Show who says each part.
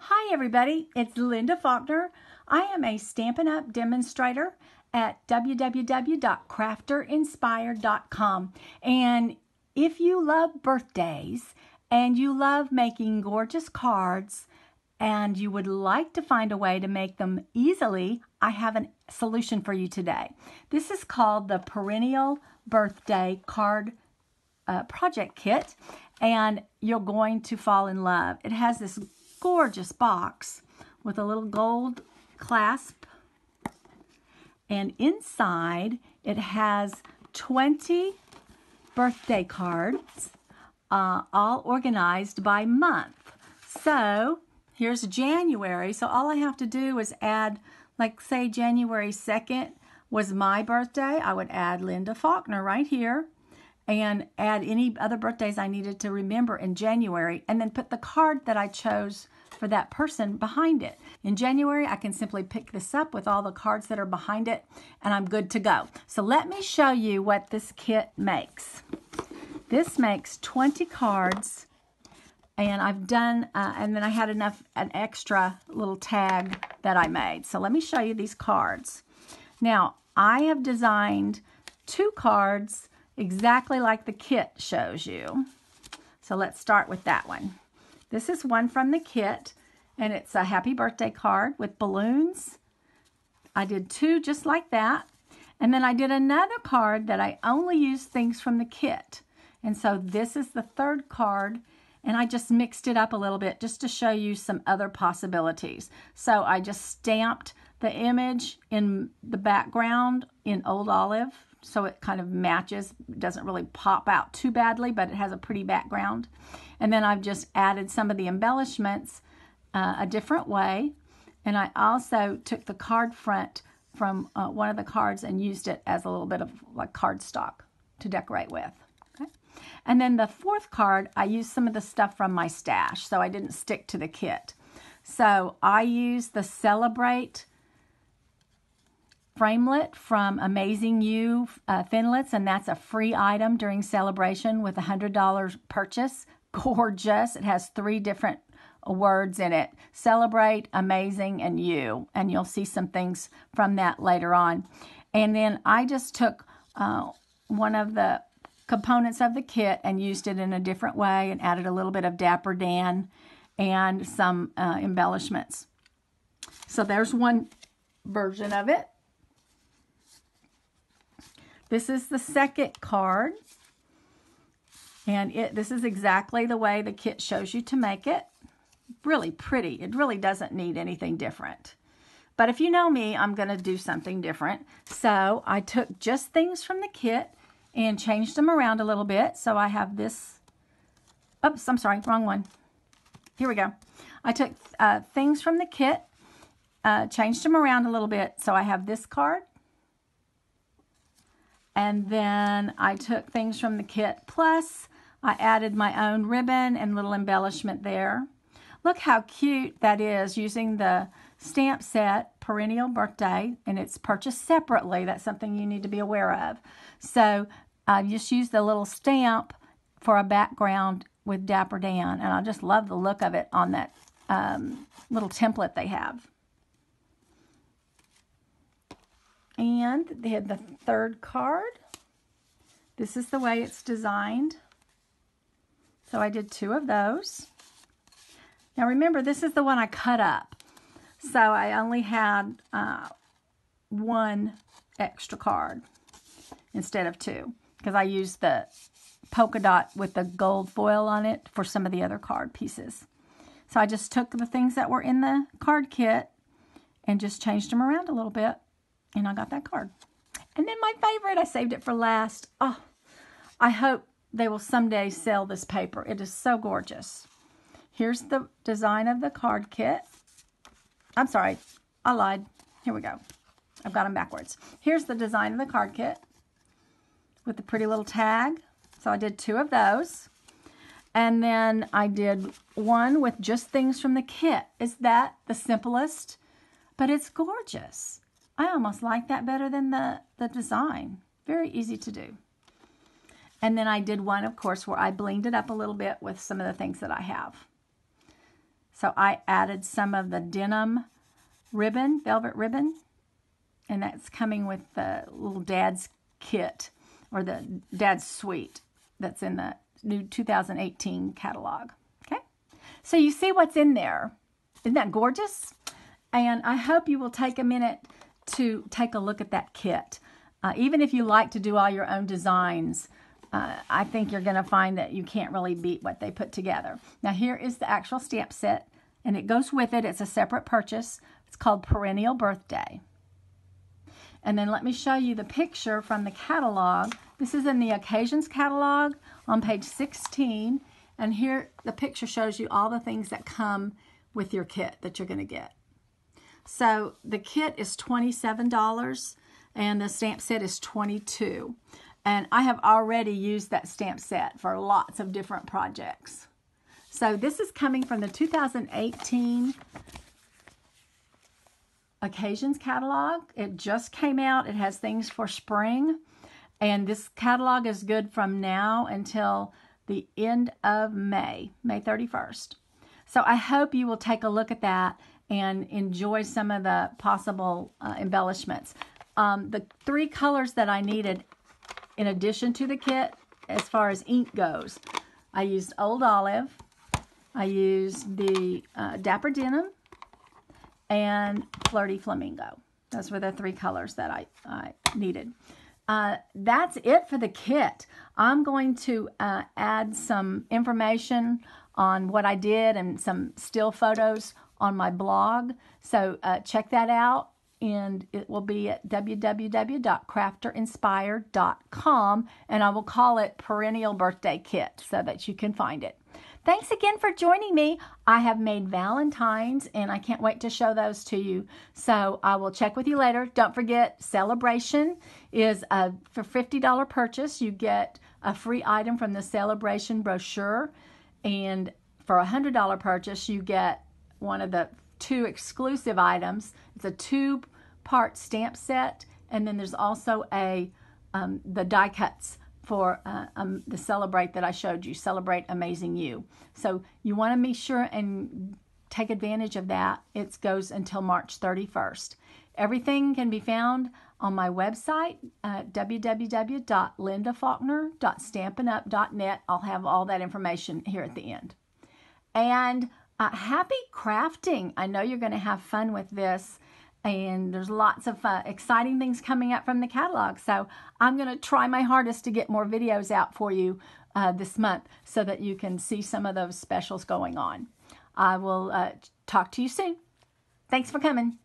Speaker 1: Hi everybody, it's Lynda Falconer. I am a Stampin' Up! Demonstrator at www.crafterinspired.com. And if you love birthdays and you love making gorgeous cards and you would like to find a way to make them easily, I have a solution for you today. This is called the Perennial Birthday Card Project Kit, and you're going to fall in love. It has this gorgeous box with a little gold clasp, and inside it has 20 birthday cards, all organized by month. So here's January, so all I have to do is add, like say January 2nd was my birthday, I would add Lynda Falconer right here and add any other birthdays I needed to remember in January, and then put the card that I chose for that person behind it. In January, I can simply pick this up with all the cards that are behind it, and I'm good to go. So let me show you what this kit makes. This makes 20 cards, and I've done, and then I had an extra little tag that I made. So let me show you these cards. Now, I have designed 2 cards exactly like the kit shows you. So let's start with that one. This is one from the kit, and it's a happy birthday card with balloons. I did 2 just like that. And then I did another card that I only used things from the kit. And so this is the 3rd card, and I just mixed it up a little bit just to show you some other possibilities. So I just stamped the image in the background in Old Olive, so it kind of matches. It doesn't really pop out too badly, but it has a pretty background. And then I've just added some of the embellishments a different way. And I also took the card front from one of the cards and used it as a little bit of like cardstock to decorate with. Okay? And then the 4th card, I used some of the stuff from my stash, so I didn't stick to the kit. So I used the Celebrate Framelit from Amazing You Thinlits, and that's a free item during celebration with a $100 purchase. Gorgeous. It has 3 different words in it: Celebrate, Amazing, and You. And you'll see some things from that later on. And then I just took one of the components of the kit and used it in a different way and added a little bit of Dapper Dan and some embellishments. So there's one version of it. This is the 2nd card, and this is exactly the way the kit shows you to make it. Really pretty. It really doesn't need anything different. But if you know me, I'm going to do something different. So I took just things from the kit and changed them around a little bit. So I have this. Oops, I'm sorry, wrong one. Here we go. I took things from the kit, changed them around a little bit. So I have this card. And then I took things from the kit, plus I added my own ribbon and little embellishment there. Look how cute that is, using the stamp set, Perennial Birthday, and it's purchased separately. That's something you need to be aware of. So I just used the little stamp for a background with Dapper Dan, and I just love the look of it on that little template they have. And they had the 3rd card. This is the way it's designed. So I did 2 of those. Now remember, this is the one I cut up. So I only had 1 extra card instead of 2, because I used the polka dot with the gold foil on it for some of the other card pieces. So I just took the things that were in the card kit and just changed them around a little bit. And I got that card. And then my favorite, I saved it for last. Oh, I hope they will someday sell this paper. It is so gorgeous. Here's the design of the card kit. I'm sorry, I lied. Here we go. I've got them backwards. Here's the design of the card kit with the pretty little tag. So I did 2 of those. And then I did one with just things from the kit. Is that the simplest? But it's gorgeous. I almost like that better than the design. Very easy to do. And then I did one, of course, where I blinged it up a little bit with some of the things that I have. So I added some of the denim ribbon, velvet ribbon, and that's coming with the little dad's kit, or the dad's suite that's in the new 2018 catalog. Okay, so you see what's in there. Isn't that gorgeous? And I hope you will take a minute to take a look at that kit. Even if you like to do all your own designs, I think you're going to find that you can't really beat what they put together. Now here is the actual stamp set, and it goes with it. It's a separate purchase. It's called Perennial Birthday. And then let me show you the picture from the catalog. This is in the Occasions catalog on page 16. And here the picture shows you all the things that come with your kit that you're going to get. So the kit is $27 and the stamp set is $22. And I have already used that stamp set for lots of different projects. So this is coming from the 2018 Occasions catalog. It just came out. It has things for spring. And this catalog is good from now until the end of May 31st. So I hope you will take a look at that and enjoy some of the possible embellishments. The 3 colors that I needed in addition to the kit, as far as ink goes, I used Old Olive, I used the Dapper Denim, and Flirty Flamingo. Those were the 3 colors that I needed. That's it for the kit. I'm going to add some information on what I did and some still photos on my blog. So check that out, and it will be at www.crafterinspired.com, and I will call it Perennial Birthday Kit so that you can find it. Thanks again for joining me. I have made Valentines, and I can't wait to show those to you. So I will check with you later. Don't forget, Celebration is for $50 purchase. You get a free item from the Celebration brochure. And for a $100 purchase, you get one of the 2 exclusive items. It's a 2-part stamp set, and then there's also the die cuts for the Celebrate that I showed you, Celebrate Amazing You. So you want to be sure and take advantage of that. It goes until March 31st. Everything can be found on my website, www.lyndafalconer.stampinup.net. I'll have all that information here at the end. And happy crafting. I know you're going to have fun with this. And there's lots of exciting things coming up from the catalog. So I'm going to try my hardest to get more videos out for you this month so that you can see some of those specials going on. I will talk to you soon. Thanks for coming.